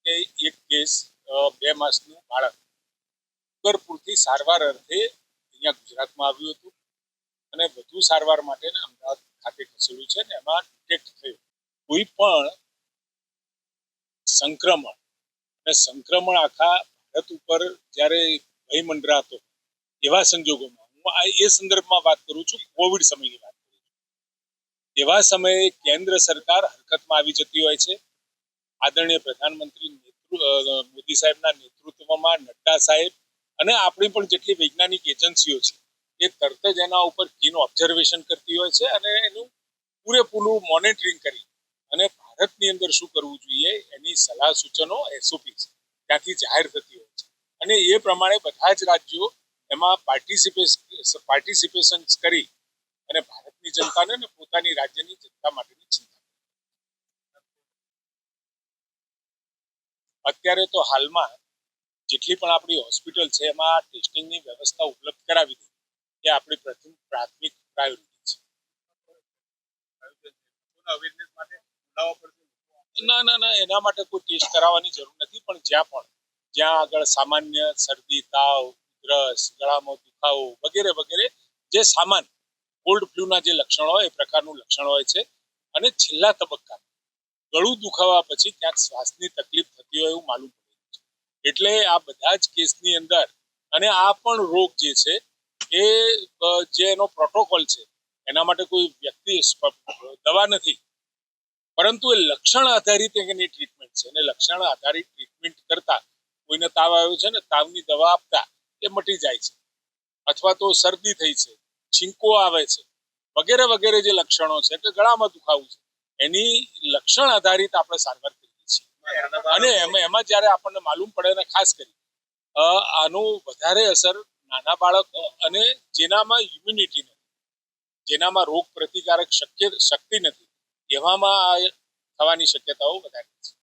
કે એક કેસ 2 માસનું બાળક ડુંગરપુરથી સારવાર અર્થે અહીંયા ગુજરાતમાં આવ્યું હતું અને વધુ સારવાર માટે અમદાવાદ ખાતે ખસેડ્યું છે અને એમાં ડિટેક્ટ થયું કોઈ પણ સંક્રમણ અને સંક્રમણ આખા ભારત ઉપર જ્યારે ભય મંડરાતો એવા સંજોગોમાં હું એ સંદર્ભમાં વાત કરું છું, કોવિડ સમયની વાત કરું છું. એવા સમયે કેન્દ્ર સરકાર હરકતમાં આવી જતી હોય છે. આદરણીય પ્રધાનમંત્રી મોદી સાહેબના નેતૃત્વમાં નડ્ડા સાહેબ અને આપણી પણ જેટલી વૈજ્ઞાનિક એજન્સીઓ છે એ તરત જ એના ઉપર કીન ઓબ્ઝર્વેશન કરતી હોય છે અને એનું પૂરેપૂરું મોનિટરિંગ કરી અને ભારતની અંદર શું કરવું જોઈએ એની સલાહ સૂચનો એસઓપી ત્યાંથી જાહેર થતી હોય છે અને એ પ્રમાણે બધા જ રાજ્યો એમાં પાર્ટિસિપેશન કરી અને ભારતની જનતાને અને પોતાની રાજ્યની જનતા માટેની ચિંતા. અત્યારે તો હાલમાં જેટલી પણ આપણી હોસ્પિટલ છે એમાં ટેસ્ટિંગની વ્યવસ્થા ઉપલબ્ધ કરાવી દીધી એ આપણી પ્રાથમિક પ્રાયોરિટી છે. ના એના માટે કોઈ ટેસ્ટ કરાવવાની જરૂર નથી, પણ જ્યાં આગળ સામાન્ય શરદી, તાવ, ઉધરસ, ગળામાં દુખાવો વગેરે વગેરે જે સામાન કોલ્ડ ફ્લૂના જે લક્ષણો હોય એ પ્રકારનું લક્ષણ હોય છે અને છેલ્લા તબક્કા ગળું દુખાવા પછી ક્યાંક શ્વાસની તકલીફ થતી હોય એવું માલુમ પડે છે. એટલે આ બધા જ કેસની અંદર અને આ પણ રોગ જે છે એ જે એનો પ્રોટોકોલ છે એના માટે કોઈ વ્યક્તિ દવા નથી, પરંતુ એ લક્ષણ આધારિત એની ટ્રીટમેન્ટ છે અને લક્ષણ આધારિત ટ્રીટમેન્ટ કરતા કોઈને તાવ આવ્યો છે ને તાવની દવા આપતા એ મટી જાય છે, અથવા તો શરદી થઈ છે, છીંકો આવે છે વગેરે વગેરે જે લક્ષણો છે કે ગળામાં દુખાવું છે એની લક્ષણ આધારિત આપણે સારવાર કરીએ છીએ અને એમાં જ્યારે આપણને માલુમ પડે ને ખાસ કરી આનું વધારે અસર નાના બાળકો અને જેનામાં ઇમ્યુનિટી નથી, જેનામાં રોગ પ્રતિકારક શક્તિ નથી એવામાં થવાની શક્યતાઓ વધારે